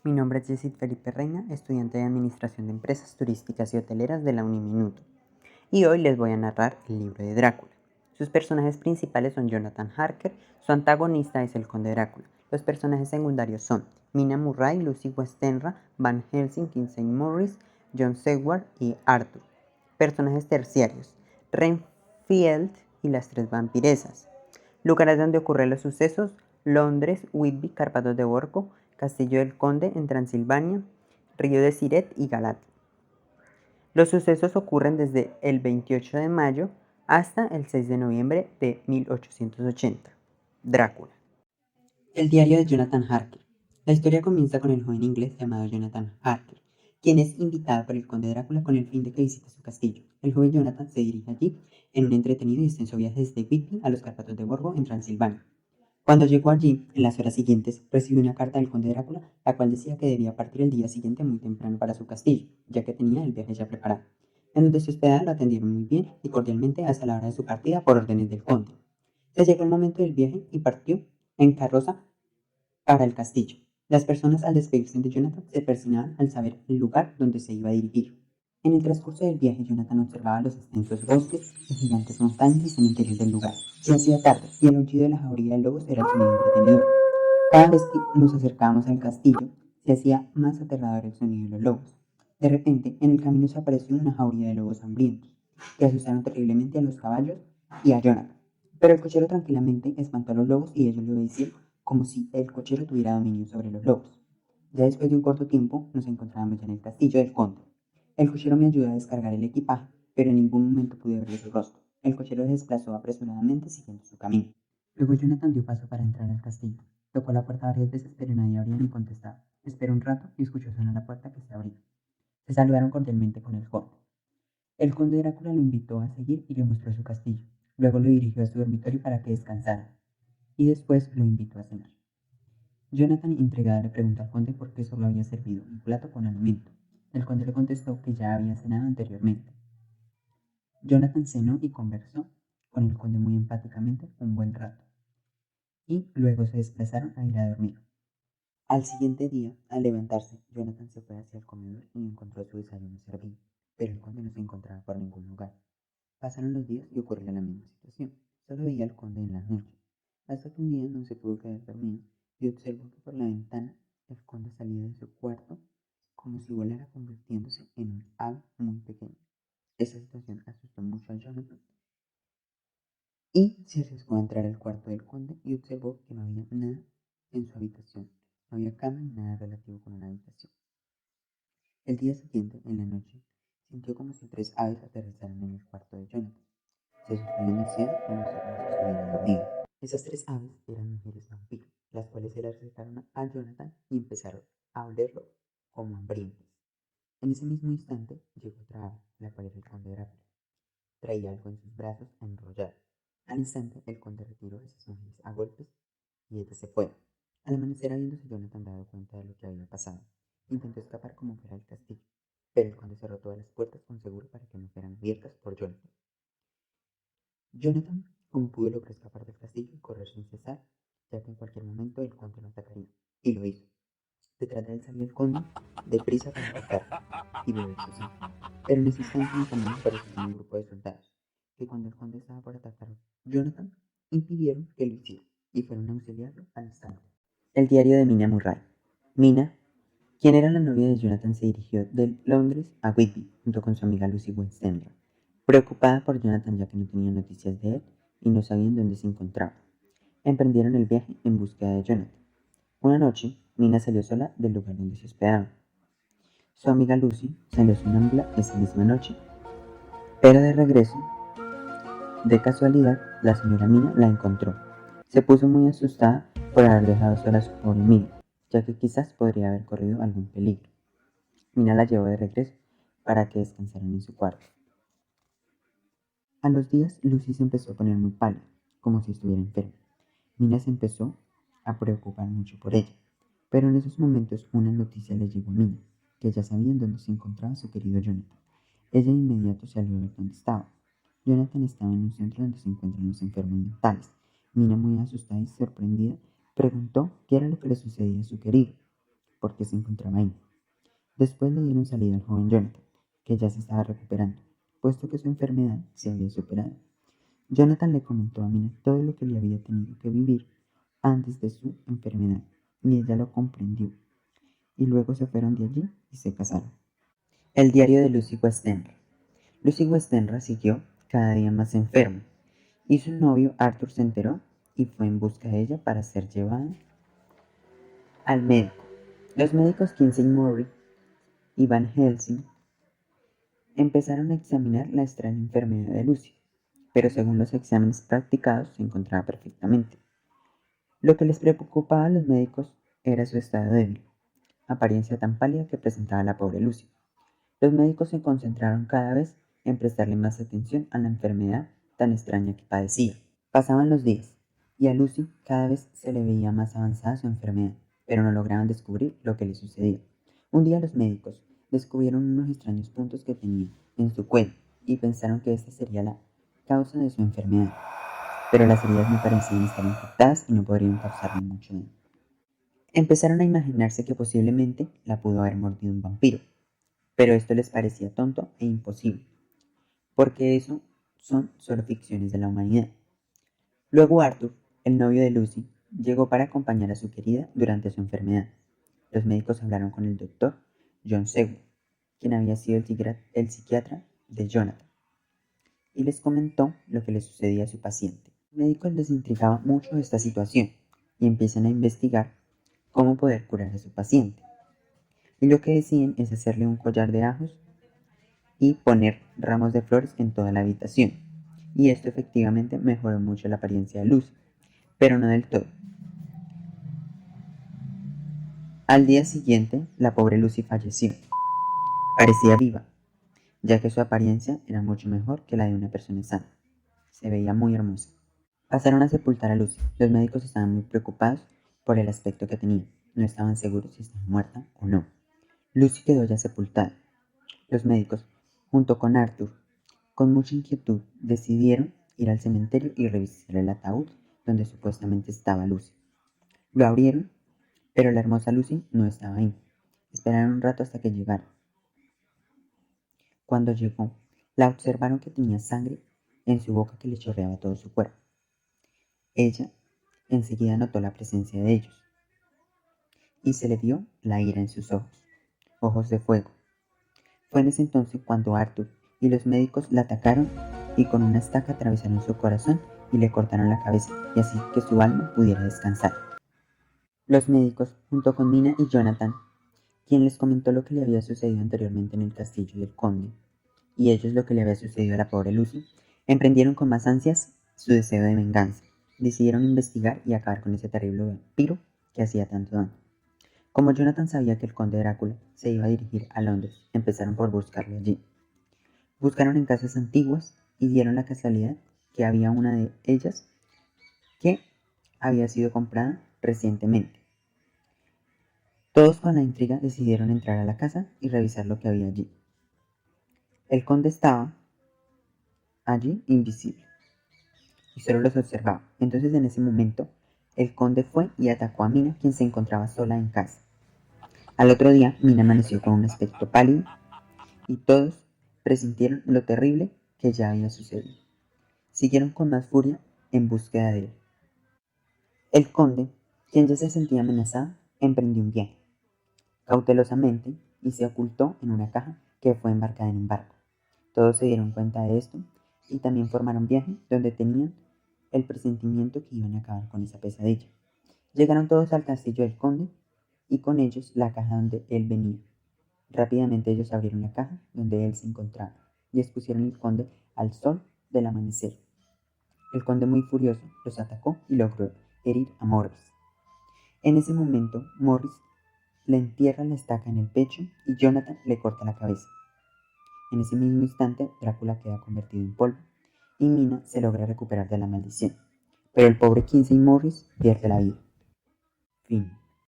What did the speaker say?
Mi nombre es Yesid Felipe Reina, estudiante de Administración de Empresas Turísticas y Hoteleras de la Uniminuto, y hoy les voy a narrar el libro de Drácula. Sus personajes principales son Jonathan Harker, su antagonista es el Conde Drácula. Los personajes secundarios son Mina Murray, Lucy Westenra, Van Helsing, Kinsey Morris, John Seward y Arthur. Personajes terciarios, Renfield y las tres vampiresas. Lugares donde ocurren los sucesos: Londres, Whitby, Cárpatos de Borgo, Castillo del Conde en Transilvania, Río de Siret y Galat. Los sucesos ocurren desde el 28 de mayo hasta el 6 de noviembre de 1880. Drácula. El diario de Jonathan Harker. La historia comienza con el joven inglés llamado Jonathan Harker, quien es invitado por el conde Drácula con el fin de que visite su castillo. El joven Jonathan se dirige allí en un entretenido y extenso viaje desde Whitby a los Cárpatos de Borgo en Transilvania. Cuando llegó allí, en las horas siguientes, recibió una carta del conde Drácula, la cual decía que debía partir el día siguiente muy temprano para su castillo, ya que tenía el viaje ya preparado. En donde su hospedada lo atendieron muy bien y cordialmente hasta la hora de su partida por órdenes del conde. Se llegó el momento del viaje y partió en carroza para el castillo. Las personas al despedirse de Jonathan se persinaban al saber el lugar donde se iba a dirigir. En el transcurso del viaje, Jonathan observaba los extensos bosques y gigantes montañas y cementerios del lugar. Se hacía tarde y el aullido de la jauría de lobos era el sonido entretenedor. Cada vez que nos acercábamos al castillo, se hacía más aterrador el sonido de los lobos. De repente, en el camino se apareció una jauría de lobos hambrientos, que asustaron terriblemente a los caballos y a Jonathan. Pero el cochero tranquilamente espantó a los lobos y ellos le obedecieron como si el cochero tuviera dominio sobre los lobos. Ya después de un corto tiempo, nos encontrábamos ya en el castillo del conde. El cochero me ayudó a descargar el equipaje, pero en ningún momento pude verle su rostro. El cochero se desplazó apresuradamente siguiendo su camino. Luego Jonathan dio paso para entrar al castillo. Tocó la puerta varias veces, pero nadie abría ni contestaba. Esperó un rato y escuchó sonar la puerta que se abría. Se saludaron cordialmente con el conde. El conde Drácula lo invitó a seguir y le mostró su castillo. Luego lo dirigió a su dormitorio para que descansara, y después lo invitó a cenar. Jonathan, intrigado, le preguntó al conde por qué solo había servido un plato con alimento. El conde le contestó que ya había cenado anteriormente. Jonathan cenó y conversó con el conde muy empáticamente un buen rato, y luego se desplazaron a ir a dormir. Al siguiente día, al levantarse, Jonathan se fue hacia el comedor y encontró su desayuno servido, pero el conde no se encontraba por ningún lugar. Pasaron los días y ocurrió la misma situación. Solo veía al conde en las noches, hasta que un día no se pudo quedar dormido y observó que por la ventana el conde salía de su cuarto como si volara, convirtiéndose en un ave muy pequeño. Esa situación asustó mucho a Jonathan y se arriesgó a entrar al cuarto del conde y observó que no había nada en su habitación. No había cama ni nada relativo con una habitación. El día siguiente, en la noche, sintió como si tres aves aterrizaran en el cuarto de Jonathan. Se asustó demasiado y no como si estuviera dormido. Esas tres aves eran mujeres vampiro, las cuales se le acercaron a Jonathan y empezaron a olerlo como hambrientas. En ese mismo instante llegó otra ave, la cual era el conde Drácula. Traía algo en sus brazos enrollado. Al instante, el conde retiró a esas mujeres a golpes y ellas se fueron. Al amanecer, habiéndose Jonathan dado cuenta de lo que había pasado, intentó escapar como fuera del castillo, pero el conde cerró todas las puertas con seguro para que no fueran abiertas por Jonathan. Jonathan, como pudo, logró escapar del castillo y correr sin cesar, ya que en cualquier momento el conde lo atacaría, y lo hizo. Detrás de él salió el conde, deprisa para atacarlo y beber su sangre. Pero en ese instante en el camino apareció un grupo de soldados, que cuando el conde estaba por atacar a Jonathan, impidieron que lo hiciera, y fueron a auxiliarlo al instante. El diario de Mina Murray. Mina, quien era la novia de Jonathan, se dirigió de Londres a Whitby junto con su amiga Lucy Westenra, preocupada por Jonathan ya que no tenía noticias de él y no sabían dónde se encontraba. Emprendieron el viaje en búsqueda de Jonathan. Una noche, Mina salió sola del lugar donde se hospedaba. Su amiga Lucy salió sonámbula esa misma noche, pero de regreso, de casualidad, la señora Mina la encontró. Se puso muy asustada por haber dejado sola a su pobre amiga, ya que quizás podría haber corrido algún peligro. Mina la llevó de regreso para que descansaran en su cuarto. A los días, Lucy se empezó a poner muy pálida, como si estuviera enferma. Mina se empezó a preocupar mucho por ella, pero en esos momentos una noticia le llegó a Mina, que ya sabían dónde se encontraba su querido Jonathan. Ella de inmediato salió a ver dónde estaba. Jonathan estaba en un centro donde se encuentran los enfermos mentales. Mina, muy asustada y sorprendida, preguntó qué era lo que le sucedía a su querido. por qué se encontraba ahí. Después le dieron salida al joven Jonathan, que ya se estaba recuperando, puesto que su enfermedad se había superado. Jonathan le comentó a Mina todo lo que le había tenido que vivir antes de su enfermedad, y ella lo comprendió, y luego se fueron de allí y se casaron. El diario de Lucy Westenra. Lucy Westenra siguió cada día más enferma, y su novio Arthur se enteró y fue en busca de ella para ser llevada al médico. Los médicos Kinsey Murray y Van Helsing empezaron a examinar la extraña enfermedad de Lucy, pero según los exámenes practicados se encontraba perfectamente. Lo que les preocupaba a los médicos era su estado débil, apariencia tan pálida que presentaba la pobre Lucy. Los médicos se concentraron cada vez en prestarle más atención a la enfermedad tan extraña que padecía. Pasaban los días, y a Lucy cada vez se le veía más avanzada su enfermedad, pero no lograban descubrir lo que le sucedía. Un día los médicos descubrieron unos extraños puntos que tenía en su cuello y pensaron que esta sería la causa de su enfermedad, pero las heridas no parecían estar infectadas y no podrían causarle mucho daño. Empezaron a imaginarse que posiblemente la pudo haber mordido un vampiro, pero esto les parecía tonto e imposible, porque eso son solo ficciones de la humanidad. Luego Arthur, el novio de Lucy, llegó para acompañar a su querida durante su enfermedad. Los médicos hablaron con el doctor John Sewell, quien había sido el psiquiatra de Jonathan, y les comentó lo que le sucedía a su paciente. Los médicos les intrigaba mucho esta situación y empiezan a investigar cómo poder curar a su paciente. Y lo que deciden es hacerle un collar de ajos y poner ramos de flores en toda la habitación. Y esto efectivamente mejoró mucho la apariencia de Lucy, pero no del todo. Al día siguiente, la pobre Lucy falleció. Parecía viva, ya que su apariencia era mucho mejor que la de una persona sana. Se veía muy hermosa. Pasaron a sepultar a Lucy. Los médicos estaban muy preocupados por el aspecto que tenía. No estaban seguros si estaba muerta o no. Lucy quedó ya sepultada. Los médicos, junto con Arthur, con mucha inquietud, decidieron ir al cementerio y revisar el ataúd donde supuestamente estaba Lucy. Lo abrieron, pero la hermosa Lucy no estaba ahí. Esperaron un rato hasta que llegara. Cuando llegó, la observaron que tenía sangre en su boca que le chorreaba todo su cuerpo. Ella enseguida notó la presencia de ellos y se le vio la ira en sus ojos, ojos de fuego. Fue en ese entonces cuando Arthur y los médicos la atacaron y con una estaca atravesaron su corazón y le cortaron la cabeza, y así que su alma pudiera descansar. Los médicos, junto con Mina y Jonathan, quien les comentó lo que le había sucedido anteriormente en el castillo del conde, y ellos lo que le había sucedido a la pobre Lucy, emprendieron con más ansias su deseo de venganza. Decidieron investigar y acabar con ese terrible vampiro que hacía tanto daño. Como Jonathan sabía que el conde Drácula se iba a dirigir a Londres, empezaron por buscarlo allí. Buscaron en casas antiguas y dieron la casualidad que había una de ellas que había sido comprada recientemente. Todos con la intriga decidieron entrar a la casa y revisar lo que había allí. El conde estaba allí invisible y solo los observaba. Entonces en ese momento el conde fue y atacó a Mina, quien se encontraba sola en casa. Al otro día Mina amaneció con un aspecto pálido y todos presintieron lo terrible que ya había sucedido. Siguieron con más furia en búsqueda de él. El conde, quien ya se sentía amenazado, emprendió un viaje cautelosamente y se ocultó en una caja que fue embarcada en un barco. Todos se dieron cuenta de esto y también formaron viaje donde tenían el presentimiento que iban a acabar con esa pesadilla. Llegaron todos al castillo del conde y con ellos la caja donde él venía. Rápidamente ellos abrieron la caja donde él se encontraba y expusieron al conde al sol del amanecer. El conde, muy furioso, los atacó y logró herir a Morris. En ese momento, Morris le entierra la estaca en el pecho y Jonathan le corta la cabeza. En ese mismo instante, Drácula queda convertido en polvo y Mina se logra recuperar de la maldición, pero el pobre Kinsey Morris pierde la vida. Fin.